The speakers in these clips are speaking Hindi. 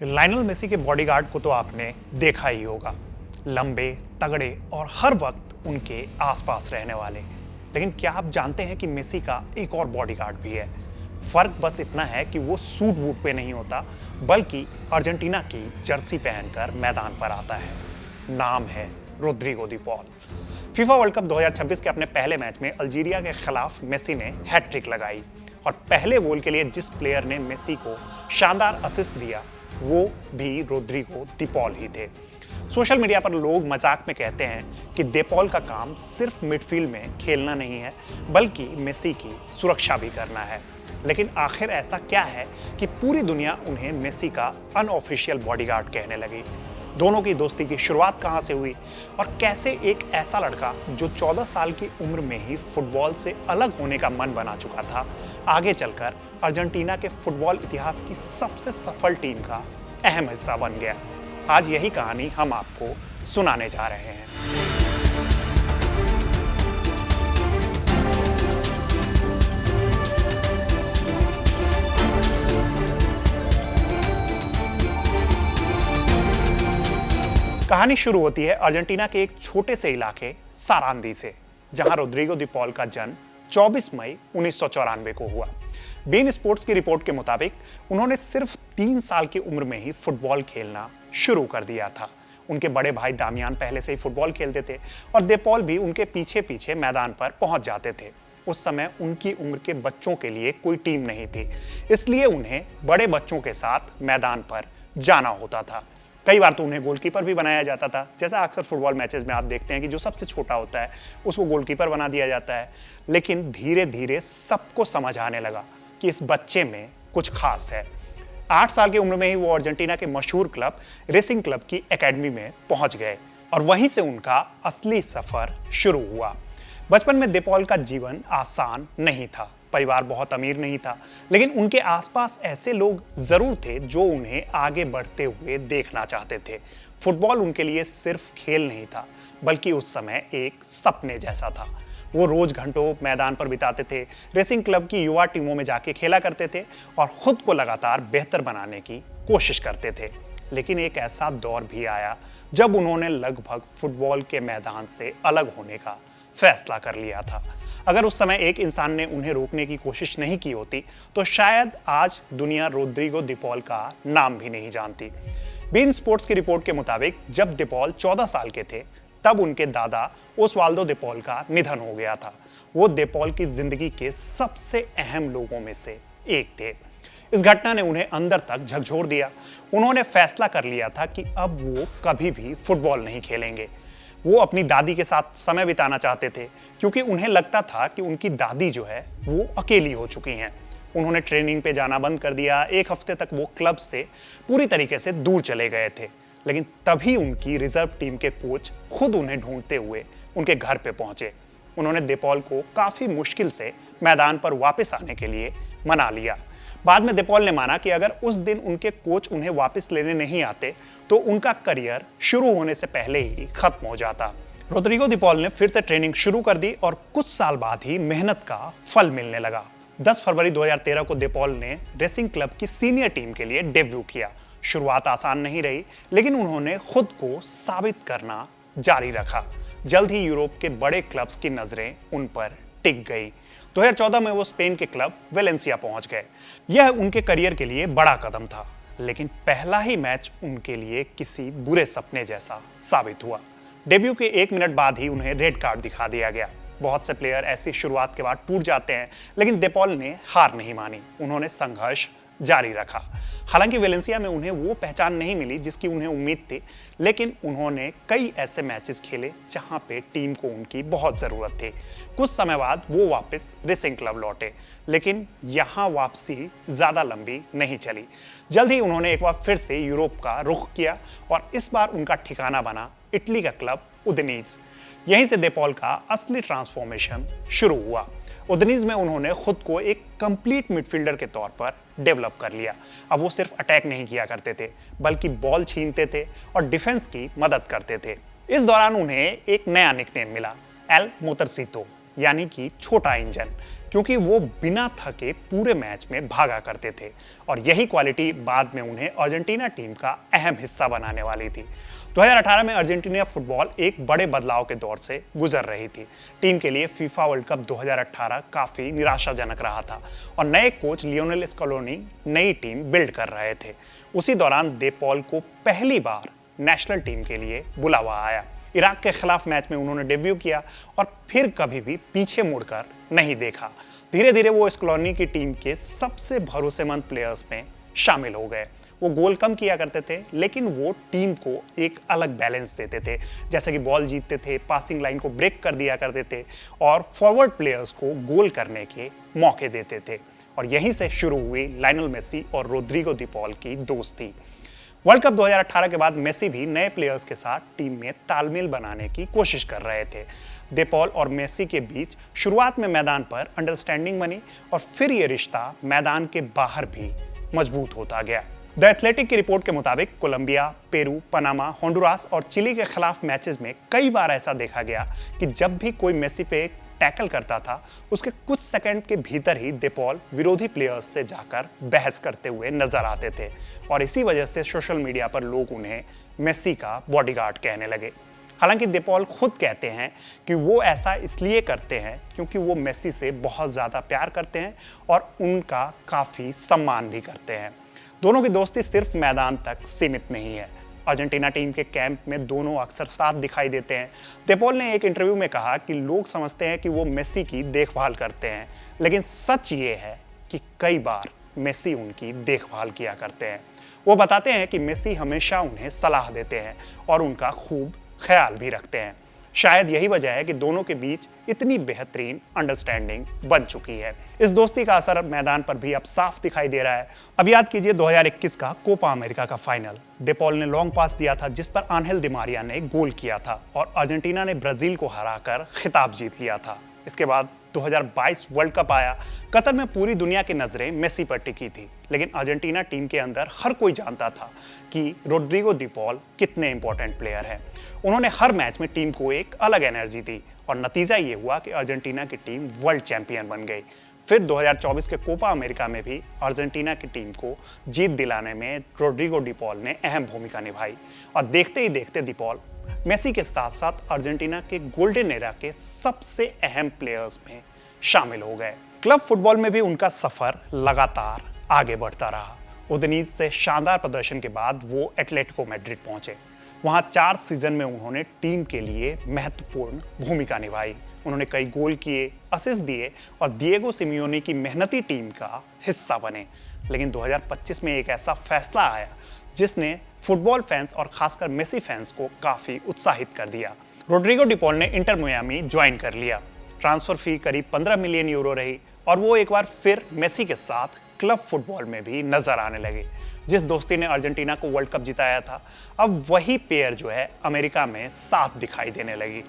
लायनल मेसी के बॉडीगार्ड को तो आपने देखा ही होगा। लंबे, तगड़े और हर वक्त उनके आसपास रहने वाले। लेकिन क्या आप जानते हैं कि मेसी का एक और बॉडीगार्ड भी है? फर्क बस इतना है कि वो सूट बूट पे नहीं होता, बल्कि अर्जेंटीना की जर्सी पहनकर मैदान पर आता है। नाम है रोद्रिगो दी पॉल। फीफा वर्ल्ड कप 2026 के अपने पहले मैच में अल्जीरिया के खिलाफ मेसी ने हैट्रिक लगाई और पहले गोल के लिए जिस प्लेयर ने मेसी को शानदार असिस्ट दिया वो भी रोद्रिगो दी पॉल ही थे। सोशल मीडिया पर लोग मजाक में कहते हैं कि दी पॉल का काम सिर्फ मिडफील्ड में खेलना नहीं है, बल्कि मेसी की सुरक्षा भी करना है। लेकिन आखिर ऐसा क्या है कि पूरी दुनिया उन्हें मेसी का अनऑफिशियल बॉडीगार्ड कहने लगी? दोनों की दोस्ती की शुरुआत कहां से हुई और कैसे एक ऐसा लड़का जो 14 साल की उम्र में ही फुटबॉल से अलग होने का मन बना चुका था, आगे चलकर अर्जेंटीना के फुटबॉल इतिहास की सबसे सफल टीम का अहम हिस्सा बन गया। आज यही कहानी हम आपको सुनाने जा रहे हैं। कहानी शुरू होती है अर्जेंटीना के एक छोटे से इलाके सारांदी से, जहां रोद्रिगो दी पॉल का जन्म 24 मई 1994 को हुआ। बीन स्पोर्ट्स की रिपोर्ट के मुताबिक उन्होंने सिर्फ 3 साल की उम्र में ही फुटबॉल खेलना शुरू कर दिया था। उनके बड़े भाई दामियान पहले से ही फुटबॉल खेलते थे और दे पॉल भी उनके पीछे पीछे मैदान पर पहुंच जाते थे। उस समय उनकी उम्र के बच्चों के लिए कोई टीम नहीं थी, इसलिए उन्हें बड़े बच्चों के साथ मैदान पर जाना होता था। कई बार तो उन्हें गोलकीपर भी बनाया जाता था, जैसा अक्सर फुटबॉल मैचेस में आप देखते हैं कि जो सबसे छोटा होता है उसको गोलकीपर बना दिया जाता है। लेकिन धीरे धीरे सबको समझ आने लगा कि इस बच्चे में कुछ खास है। 8 साल की उम्र में ही वो अर्जेंटीना के मशहूर क्लब रेसिंग क्लब की एकेडमी में पहुंच गए और वहीं से उनका असली सफर शुरू हुआ। बचपन में दे पॉल का जीवन आसान नहीं था। परिवार बहुत अमीर नहीं था, लेकिन उनके आसपास ऐसे लोग जरूर थे जो उन्हें आगे बढ़ते हुए देखना चाहते थे। फुटबॉल उनके लिए सिर्फ खेल नहीं था, बल्कि उस समय एक सपने जैसा था। वो रोज घंटों मैदान पर बिताते थे, रेसिंग क्लब की युवा टीमों में जाके खेला करते थे और खुद को लगातार बेहतर बनाने की कोशिश करते थे। लेकिन एक ऐसा दौर भी आया जब उन्होंने लगभग फुटबॉल के मैदान से अलग होने का फैसला कर लिया था। अगर उस समय एक इंसान ने उन्हें रोकने की कोशिश नहीं की होती, तो शायद आज दुनिया रोद्रिगो दी पॉल का नाम भी नहीं जानती। बीन स्पोर्ट्स की रिपोर्ट के मुताबिक जब दी पॉल 14 साल के थे, तब उनके दादा ओस्वाल्डो दी पॉल का निधन हो गया था। वो दी पॉल की जिंदगी के सबसे अहम लोगों में से एक थे। इस घटना ने उन्हें अंदर तक झकझोर दिया। उन्होंने फैसला कर लिया था कि अब वो कभी भी फुटबॉल नहीं खेलेंगे। वो अपनी दादी के साथ समय बिताना चाहते थे, क्योंकि उन्हें लगता था कि उनकी दादी जो है वो अकेली हो चुकी हैं। उन्होंने ट्रेनिंग पे जाना बंद कर दिया। 1 हफ्ते तक वो क्लब से पूरी तरीके से दूर चले गए थे। लेकिन तभी उनकी रिजर्व टीम के कोच खुद उन्हें ढूंढते हुए उनके घर पे पहुंचे। उन्होंने दे पॉल को काफी मुश्किल से मैदान पर वापस आने के लिए मना लिया। बाद में दे पॉल ने माना कि अगर उस दिन उनके कोच उन्हें वापस लेने नहीं आते, तो उनका करियर शुरू होने से पहले ही खत्म हो जाता। रोद्रिगो दी पॉल ने फिर से ट्रेनिंग शुरू कर दी और कुछ साल बाद ही मेहनत का फल मिलने लगा। 10 फरवरी 2013 को दे पॉल ने रेसिंग क्लब की सीनियर टीम के लिए डेब्यू किया। शुरुआत आसान नहीं रही, लेकिन उन्होंने खुद को साबित करना जारी रखा। जल्द ही यूरोप के बड़े क्लब्स की नजरें उन पर टिक गई। 2014 में वो स्पेन के क्लब वेलेंसिया पहुंच गए। यह उनके करियर के लिए बड़ा कदम था, लेकिन पहला ही मैच उनके लिए किसी बुरे सपने जैसा साबित हुआ। डेब्यू के 1 मिनट बाद ही उन्हें रेड कार्ड दिखा दिया गया। बहुत से प्लेयर ऐसी शुरुआत के बाद टूट जाते हैं, लेकिन दे पॉल ने हार नहीं मानी। उन्होंने संघर्ष जारी रखा। हालांकि वेलेंसिया में उन्हें वो पहचान नहीं मिली जिसकी उन्हें उम्मीद थी, लेकिन उन्होंने कई ऐसे मैचेस खेले जहां पे टीम को उनकी बहुत जरूरत थी। कुछ समय बाद वो वापस रेसिंग क्लब लौटे, लेकिन यहां वापसी ज्यादा लंबी नहीं चली। जल्द ही उन्होंने एक बार फिर से यूरोप का रुख किया और इस बार उनका ठिकाना बना इटली का क्लब उदिनीज। यहीं से दे पॉल का असली ट्रांसफॉर्मेशन शुरू हुआ। उदिनीज में उन्होंने खुद को एक कंप्लीट मिडफील्डर के तौर पर डेवलप कर लिया। अब वो सिर्फ अटैक नहीं किया करते थे, बल्कि बॉल छीनते थे और डिफेंस की मदद करते थे। इस दौरान उन्हें एक नया निकनेम मिला, एल मोतरसीतो, यानी कि छोटा इंजन, क्योंकि वो बिना थके पूरे मैच में भागा करते थे और यही क्वालिटी बाद में उन्हें अर्जेंटीना टीम का अहम हिस्सा बनाने वाली थी। 2018 में अर्जेंटीना फुटबॉल एक बड़े बदलाव के दौर से गुजर रही थी। टीम के लिए फीफा वर्ल्ड कप 2018 काफी निराशाजनक रहा था और नए कोच लियोनेल स्कलोनी नई टीम बिल्ड कर रहे थे। उसी दौरान दे पॉल को पहली बार नेशनल टीम के लिए बुलावा आया। इराक के खिलाफ मैच में उन्होंने डेब्यू किया और फिर कभी भी पीछे मुड़कर नहीं देखा। धीरे धीरे वो स्कलोनी की टीम के सबसे भरोसेमंद प्लेयर्स में शामिल हो गए। वो गोल कम किया करते थे, लेकिन वो टीम को एक अलग बैलेंस देते थे, जैसे कि बॉल जीतते थे, पासिंग लाइन को ब्रेक कर दिया करते थे और फॉरवर्ड प्लेयर्स को गोल करने के मौके देते थे। और यहीं से शुरू हुई लायनल मेसी और रोड्रिगो दी पॉल की दोस्ती। वर्ल्ड कप 2018 के बाद मेसी भी नए प्लेयर्स के साथ टीम में तालमेल बनाने की कोशिश कर रहे थे। दे पॉल और मेसी के बीच शुरुआत में मैदान पर अंडरस्टैंडिंग बनी और फिर ये रिश्ता मैदान के बाहर भी मजबूत होता गया। द एथलेटिक की रिपोर्ट के मुताबिक कोलंबिया, पेरू, पनामा, होंडुरास और चिली के खिलाफ मैचेस में कई बार ऐसा देखा गया कि जब भी कोई मेसी पे टैकल करता था, उसके कुछ सेकंड के भीतर ही दे पॉल विरोधी प्लेयर्स से जाकर बहस करते हुए नजर आते थे और इसी वजह से सोशल मीडिया पर लोग उन्हें मेसी का बॉडीगार्ड कहने लगे। हालांकि दे पॉल खुद कहते हैं कि वो ऐसा इसलिए करते हैं क्योंकि वो मेसी से बहुत ज़्यादा प्यार करते हैं और उनका काफ़ी सम्मान भी करते हैं। दोनों की दोस्ती सिर्फ मैदान तक सीमित नहीं है। अर्जेंटीना टीम के कैंप में दोनों अक्सर साथ दिखाई देते हैं। दे पॉल ने एक इंटरव्यू में कहा कि लोग समझते हैं कि वो मेसी की देखभाल करते हैं, लेकिन सच ये है कि कई बार मेसी उनकी देखभाल किया करते हैं। वो बताते हैं कि मेसी हमेशा उन्हें सलाह देते हैं और उनका खूब ख्याल भी रखते हैं। शायद यही वजह है कि दोनों के बीच इतनी बेहतरीन अंडरस्टैंडिंग बन चुकी है। इस दोस्ती का असर मैदान पर भी अब साफ दिखाई दे रहा है। अब याद कीजिए 2021 का कोपा अमेरिका का फाइनल। दे पॉल ने लॉन्ग पास दिया था जिस पर आंहेल दी मारिया ने गोल किया था और अर्जेंटीना ने ब्राजील को हराकर खिताब जीत लिया था। इसके बाद 2022 वर्ल्ड कप आया। कतर में पूरी दुनिया की नजरें मेसी पर टिकी थी, लेकिन अर्जेंटीना टीम के अंदर हर कोई जानता था कि रोड्रिगो दी पॉल कितने इंपॉर्टेंट प्लेयर हैं। उन्होंने हर मैच में टीम को एक अलग एनर्जी दी और नतीजा ये हुआ कि अर्जेंटीना की टीम वर्ल्ड चैंपियन बन गई। फिर 2024 के कोपा अमेरिका में भी अर्जेंटीना की टीम को जीत दिलाने में रोड्रिगो डी पॉल ने अहम भूमिका निभाई और देखते ही देखते डी पॉल मेसी के साथ साथ अर्जेंटीना के गोल्डन एरा के सबसे अहम प्लेयर्स में शामिल हो गए। क्लब फुटबॉल में भी उनका सफर लगातार आगे बढ़ता रहा। उदिनीज से शानदार प्रदर्शन के बाद वो एटलेटिको मैड्रिड पहुंचे। वहां 4 सीजन में उन्होंने टीम के लिए महत्वपूर्ण भूमिका निभाई। उन्होंने कई गोल किए, असिस्ट दिए और डिएगो सिमियोनी की मेहनती टीम का हिस्सा बने। लेकिन 2025 में एक ऐसा फैसला आया जिसने फुटबॉल फैंस और खासकर मेसी फैंस को काफी उत्साहित कर दिया। रोड्रिगो डी पॉल ने इंटर मियामी ज्वाइन कर लिया। ट्रांसफर फी करीब 15 मिलियन यूरो रही और वो एक बार फिर मेसी के साथ क्लब फुटबॉल में भी नजर आने लगे। जिस दोस्ती ने अर्जेंटीना को वर्ल्ड कप जिताया था, अब वही पेयर जो है अमेरिका में साथ दिखाई देने लगी।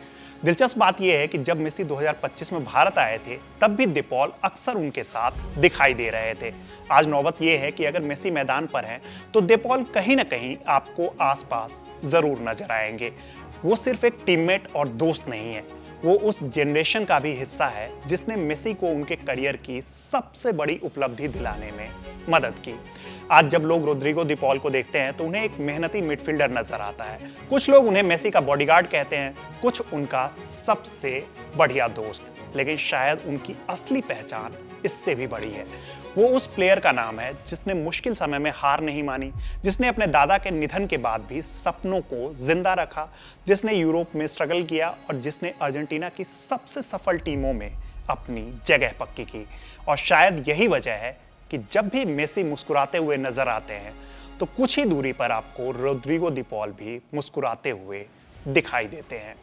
दिलचस्प बात यह है कि जब मेसी 2025 में भारत आए थे, तब भी दे पॉल अक्सर उनके साथ दिखाई दे रहे थे। आज नौबत यह है कि अगर मेसी मैदान पर हैं, तो दे पॉल कहीं ना कहीं आपको आसपास जरूर नजर आएंगे। वो सिर्फ एक टीममेट और दोस्त नहीं है, वो उस जनरेशन का भी हिस्सा है जिसने मेसी को उनके करियर की सबसे बड़ी उपलब्धि दिलाने में मदद की। आज जब लोग रोड्रिगो दी पॉल को देखते हैं तो उन्हें एक मेहनती मिडफील्डर नजर आता है। कुछ लोग उन्हें मेसी का बॉडीगार्ड कहते हैं, कुछ उनका सबसे बढ़िया दोस्त, लेकिन शायद उनकी असली पहचान इससे भी बड़ी है। वो उस प्लेयर का नाम है जिसने मुश्किल समय में हार नहीं मानी, जिसने अपने दादा के निधन के बाद भी सपनों को जिंदा रखा, जिसने यूरोप में स्ट्रगल किया और जिसने अर्जेंटीना की सबसे सफल टीमों में अपनी जगह पक्की की। और शायद यही वजह है कि जब भी मेसी मुस्कुराते हुए नजर आते हैं तो कुछ ही दूरी पर आपको रोड्रिगो दी पॉल भी मुस्कुराते हुए दिखाई देते हैं।